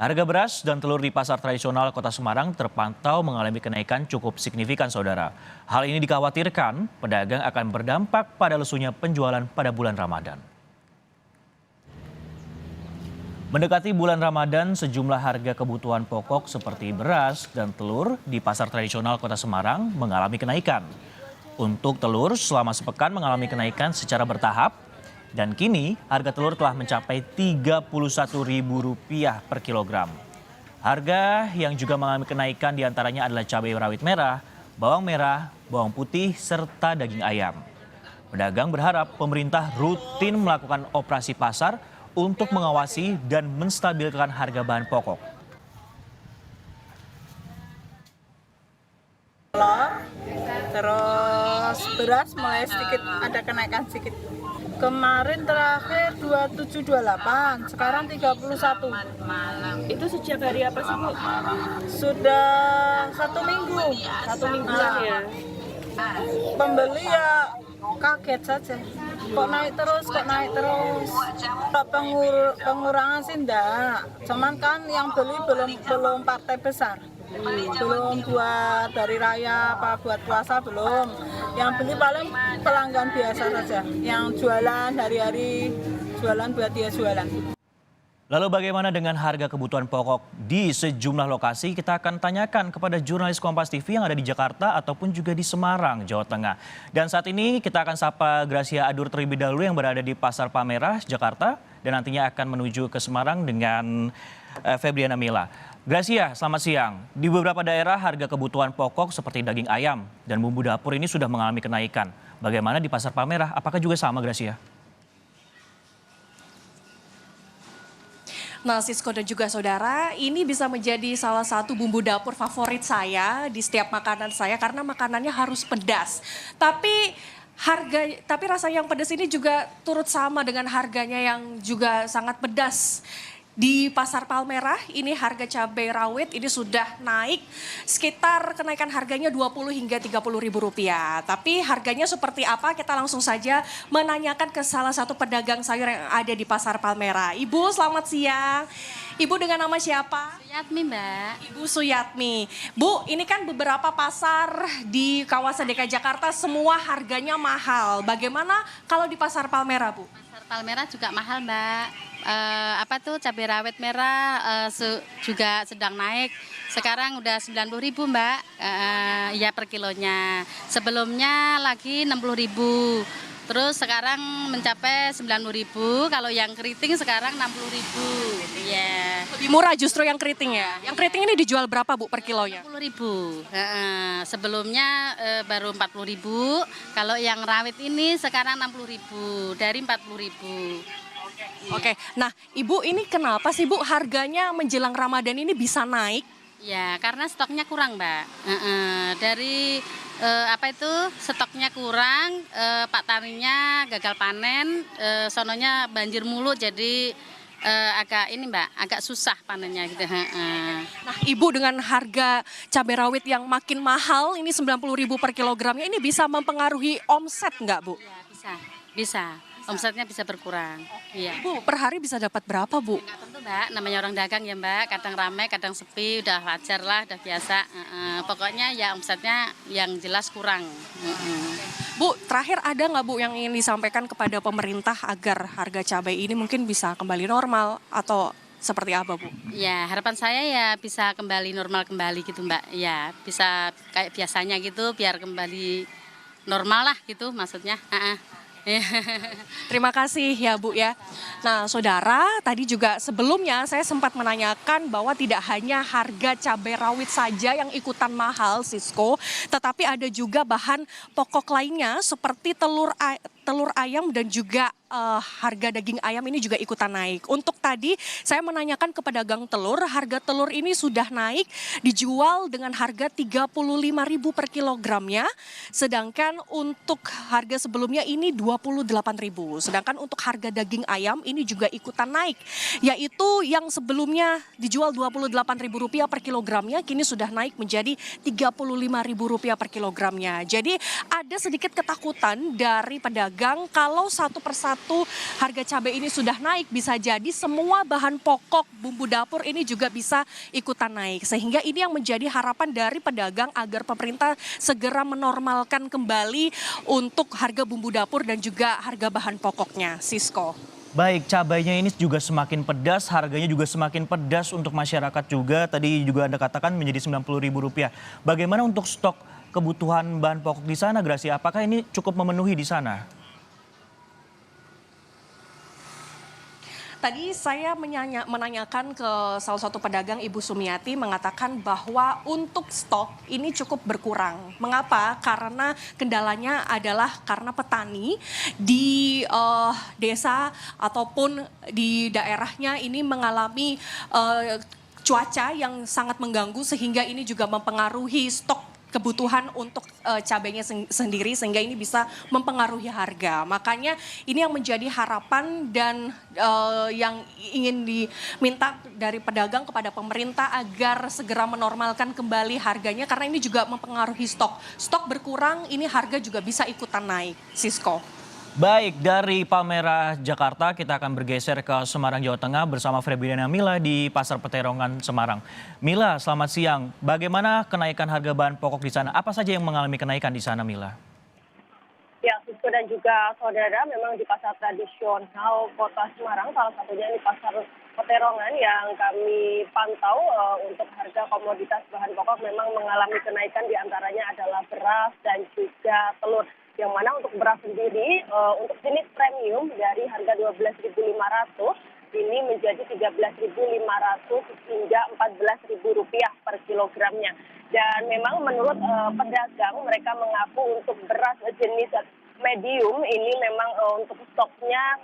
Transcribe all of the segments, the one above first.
Harga beras dan telur di pasar tradisional Kota Semarang terpantau mengalami kenaikan cukup signifikan, saudara. Hal ini dikhawatirkan pedagang akan berdampak pada lesunya penjualan pada bulan Ramadan. Mendekati bulan Ramadan, sejumlah harga kebutuhan pokok seperti beras dan telur di pasar tradisional Kota Semarang mengalami kenaikan. Untuk telur, selama sepekan mengalami kenaikan secara bertahap, dan kini harga telur telah mencapai Rp31.000 per kilogram. Harga yang juga mengalami kenaikan diantaranya adalah cabai rawit merah, bawang putih, serta daging ayam. Pedagang berharap pemerintah rutin melakukan operasi pasar untuk mengawasi dan menstabilkan harga bahan pokok. Terus beras mulai sedikit ada kenaikan sedikit. Kemarin terakhir 2728, sekarang 31. Itu sejak hari apa sih, Bu? Sudah 1 minggu. 1 mingguan ya? Pembeli ya kaget saja. Kok naik terus. Pengurangan sih enggak. Cuman kan yang beli belum partai besar. Belum buat dari raya apa buat puasa belum. Yang beli paling pelanggan biasa saja. Yang jualan hari-hari jualan buat dia jualan. Lalu bagaimana dengan harga kebutuhan pokok di sejumlah lokasi? Kita akan tanyakan kepada jurnalis Kompas TV yang ada di Jakarta ataupun juga di Semarang, Jawa Tengah. Dan saat ini kita akan sapa Gracia Adur terlebih dahulu yang berada di Pasar Palmerah, Jakarta. Dan nantinya akan menuju ke Semarang dengan Febriana Mila. Gracia, selamat siang. Di beberapa daerah harga kebutuhan pokok seperti daging ayam dan bumbu dapur ini sudah mengalami kenaikan. Bagaimana di Pasar Palmerah? Apakah juga sama, Gracia? Nah, Sisko dan juga saudara, ini bisa menjadi salah satu bumbu dapur favorit saya di setiap makanan saya karena makanannya harus pedas. Tapi rasa yang pedas ini juga turut sama dengan harganya yang juga sangat pedas. Di Pasar Palmerah ini harga cabai rawit ini sudah naik sekitar kenaikan harganya 20 hingga 30 ribu rupiah. Tapi harganya seperti apa kita langsung saja menanyakan ke salah satu pedagang sayur yang ada di Pasar Palmerah. Ibu selamat siang. Ibu dengan nama siapa? Suyatmi, Mbak. Ibu Suyatmi. Bu, ini kan beberapa pasar di kawasan DKI Jakarta semua harganya mahal. Bagaimana kalau di Pasar Palmerah, Bu? Pasar Palmerah juga mahal, Mbak. Cabai rawit merah juga sedang naik. Sekarang udah 90.000, Mbak. Ya per kilonya. Sebelumnya lagi 60.000. Terus sekarang mencapai 90.000. Kalau yang keriting sekarang 60.000. Ya. Lebih murah justru yang keriting ya. Yang keriting ini dijual berapa, Bu, per kilonya? 60.000. Sebelumnya baru 40.000. Kalau yang rawit ini sekarang 60.000 dari 40.000. Oke, nah Ibu ini kenapa sih Bu harganya menjelang Ramadan ini bisa naik? Ya karena stoknya kurang, Mbak. Dari stoknya kurang, Pak Taninya gagal panen, sononya banjir mulu jadi agak susah panennya gitu. Nah Ibu dengan harga cabai rawit yang makin mahal ini 90.000 per kilogramnya ini bisa mempengaruhi omset nggak, Bu? Ya bisa. Omsetnya bisa berkurang. Iya. Bu, per hari bisa dapat berapa, Bu? Nggak tentu, Mbak. Namanya orang dagang ya, Mbak. Kadang ramai, kadang sepi. Udah wajar lah, udah biasa. Pokoknya ya omsetnya yang jelas kurang. Bu, terakhir ada nggak, Bu, yang ingin disampaikan kepada pemerintah agar harga cabai ini mungkin bisa kembali normal atau seperti apa, Bu? Ya, harapan saya ya bisa kembali normal kembali gitu, Mbak. Ya, bisa kayak biasanya gitu, biar kembali normal lah gitu maksudnya. Terima kasih ya Bu ya. Nah saudara, tadi juga sebelumnya saya sempat menanyakan bahwa tidak hanya harga cabai rawit saja yang ikutan mahal, Sisko, tetapi ada juga bahan pokok lainnya seperti telur ayam dan juga harga daging ayam ini juga ikutan naik. Untuk tadi saya menanyakan ke pedagang telur, harga telur ini sudah naik dijual dengan harga 35.000 per kilogramnya. Sedangkan untuk harga sebelumnya ini Rp28.000. Sedangkan untuk harga daging ayam ini juga ikutan naik, yaitu yang sebelumnya dijual Rp28.000 per kilogramnya, kini sudah naik menjadi Rp35.000 per kilogramnya. Jadi ada sedikit ketakutan dari pedagang kalau satu persatu harga cabai ini sudah naik, bisa jadi semua bahan pokok bumbu dapur ini juga bisa ikutan naik. Sehingga ini yang menjadi harapan dari pedagang agar pemerintah segera menormalkan kembali untuk harga bumbu dapur dan juga harga bahan pokoknya. Sisko. Baik, cabainya ini juga semakin pedas, harganya juga semakin pedas untuk masyarakat juga. Tadi juga Anda katakan menjadi Rp90.000. Bagaimana untuk stok kebutuhan bahan pokok di sana, Gracia? Apakah ini cukup memenuhi di sana? Tadi saya menanyakan ke salah satu pedagang, Ibu Sumiati, mengatakan bahwa untuk stok ini cukup berkurang. Mengapa? Karena kendalanya adalah karena petani di desa ataupun di daerahnya ini mengalami cuaca yang sangat mengganggu, sehingga ini juga mempengaruhi stok kebutuhan untuk cabainya sendiri, sehingga ini bisa mempengaruhi harga. Makanya ini yang menjadi harapan dan yang ingin diminta dari pedagang kepada pemerintah agar segera menormalkan kembali harganya, karena ini juga mempengaruhi stok. Stok berkurang, ini harga juga bisa ikutan naik. Sisko. Baik, dari Palmerah, Jakarta, kita akan bergeser ke Semarang, Jawa Tengah bersama Febriana Mila di Pasar Peterongan, Semarang. Mila, selamat siang. Bagaimana kenaikan harga bahan pokok di sana? Apa saja yang mengalami kenaikan di sana, Mila? Ya, Sisko dan juga saudara, memang di pasar tradisional Kota Semarang, salah satunya di Pasar Peterongan yang kami pantau untuk harga komoditas bahan pokok memang mengalami kenaikan, diantaranya adalah beras dan juga telur. Yang mana untuk beras sendiri untuk jenis premium dari harga Rp12.500 ini menjadi Rp13.500 hingga Rp14.000 per kilogramnya. Dan memang menurut pedagang, mereka mengaku untuk beras jenis medium ini memang untuk stoknya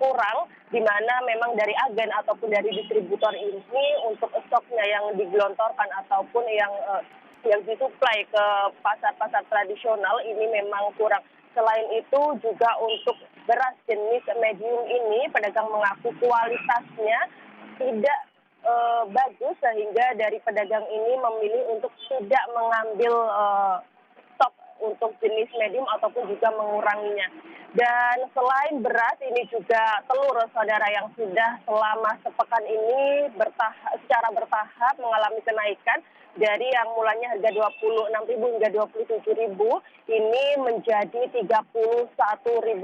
kurang, di mana memang dari agen ataupun dari distributor ini untuk stoknya yang digelontorkan ataupun yang disuplai ke pasar-pasar tradisional ini memang kurang. Selain itu juga untuk beras jenis medium ini pedagang mengaku kualitasnya tidak bagus, sehingga dari pedagang ini memilih untuk tidak mengambil stok untuk jenis medium ataupun juga menguranginya. Dan selain beras, ini juga telur, saudara, yang sudah selama sepekan ini secara bertahap mengalami kenaikan dari yang mulanya harga Rp26.000 hingga Rp27.000 ini menjadi Rp31.000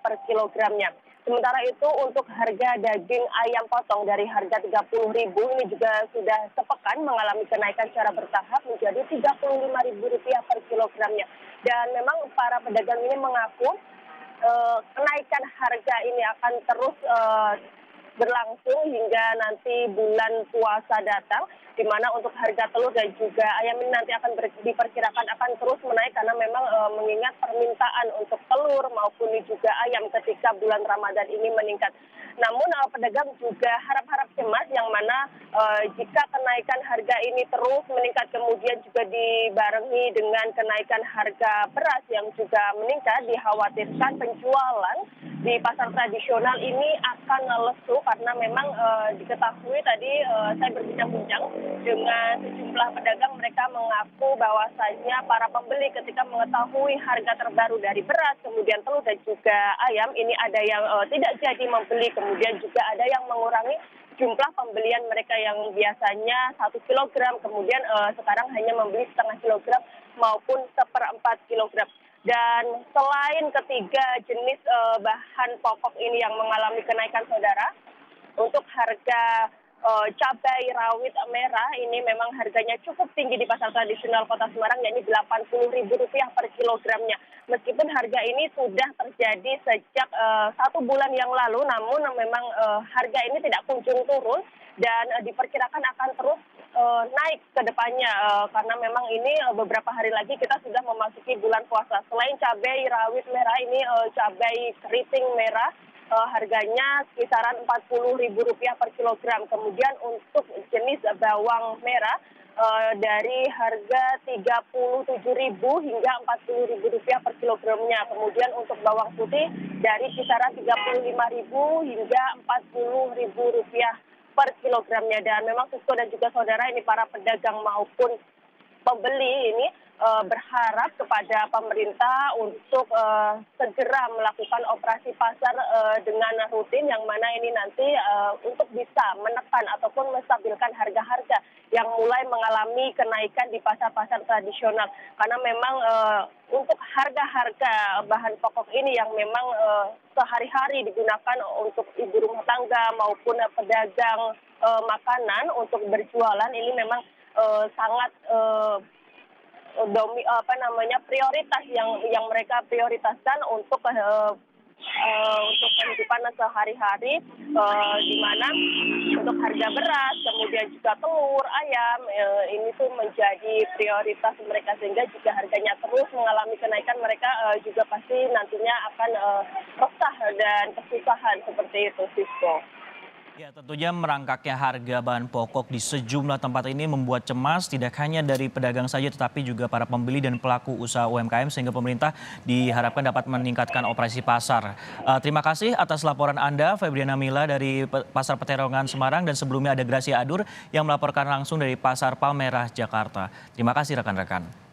per kilogramnya. Sementara itu untuk harga daging ayam potong dari harga Rp30.000 ini juga sudah sepekan mengalami kenaikan secara bertahap menjadi Rp35.000 per kilogramnya. Dan memang para pedagang ini mengaku kenaikan harga ini akan terus berlangsung hingga nanti bulan puasa datang, di mana untuk harga telur dan juga ayam ini nanti akan diperkirakan akan terus menaik karena memang mengingat permintaan untuk telur maupun juga ayam ketika bulan Ramadan ini meningkat. Namun pedagang juga harap-harap cemas, yang mana jika kenaikan harga ini terus meningkat, kemudian juga dibarengi dengan kenaikan harga beras yang juga meningkat, dikhawatirkan penjualan di pasar tradisional ini akan lesu, karena memang diketahui tadi saya berbincang-bincang dengan sejumlah pedagang, mereka mengaku bahwasanya para pembeli ketika mengetahui harga terbaru dari beras, kemudian telur dan juga ayam, ini ada yang tidak jadi membeli, kemudian juga ada yang mengurangi jumlah pembelian mereka yang biasanya 1 kilogram, kemudian sekarang hanya membeli setengah kilogram maupun 1/4 kilogram. Dan selain ketiga jenis bahan pokok ini yang mengalami kenaikan, saudara, untuk harga cabai rawit merah ini memang harganya cukup tinggi di pasar tradisional Kota Semarang, yakni Rp80.000 per kilogramnya. Meskipun harga ini sudah terjadi sejak 1 bulan yang lalu, namun memang harga ini tidak kunjung turun dan diperkirakan akan terus naik ke depannya, karena memang ini beberapa hari lagi kita sudah memasuki bulan puasa. Selain cabai rawit merah ini, cabai keriting merah harganya kisaran Rp40.000 per kilogram. Kemudian untuk jenis bawang merah dari harga Rp37.000 hingga Rp40.000 per kilogramnya. Kemudian untuk bawang putih dari kisaran Rp35.000 hingga Rp40.000 per kilogramnya. Dan memang Sisko dan juga saudara, ini para pedagang maupun pembeli ini berharap kepada pemerintah untuk segera melakukan operasi pasar dengan rutin, yang mana ini nanti untuk bisa menekan ataupun menstabilkan harga-harga yang mulai mengalami kenaikan di pasar-pasar tradisional. Karena memang untuk harga-harga bahan pokok ini yang memang sehari-hari digunakan untuk ibu rumah tangga maupun pedagang makanan untuk berjualan, ini memang sangat prioritas yang mereka prioritaskan untuk kehidupan sehari-hari, di mana untuk harga beras, kemudian juga telur, ayam, ini tuh menjadi prioritas mereka, sehingga jika harganya terus mengalami kenaikan, mereka juga pasti nantinya akan resah dan kesusahan seperti itu, Sisko. Ya, tentunya merangkaknya harga bahan pokok di sejumlah tempat ini membuat cemas tidak hanya dari pedagang saja, tetapi juga para pembeli dan pelaku usaha UMKM, sehingga pemerintah diharapkan dapat meningkatkan operasi pasar. Terima kasih atas laporan Anda, Febriana Mila dari Pasar Peterongan Semarang, dan sebelumnya ada Gracia Adur yang melaporkan langsung dari Pasar Palmerah, Jakarta. Terima kasih rekan-rekan.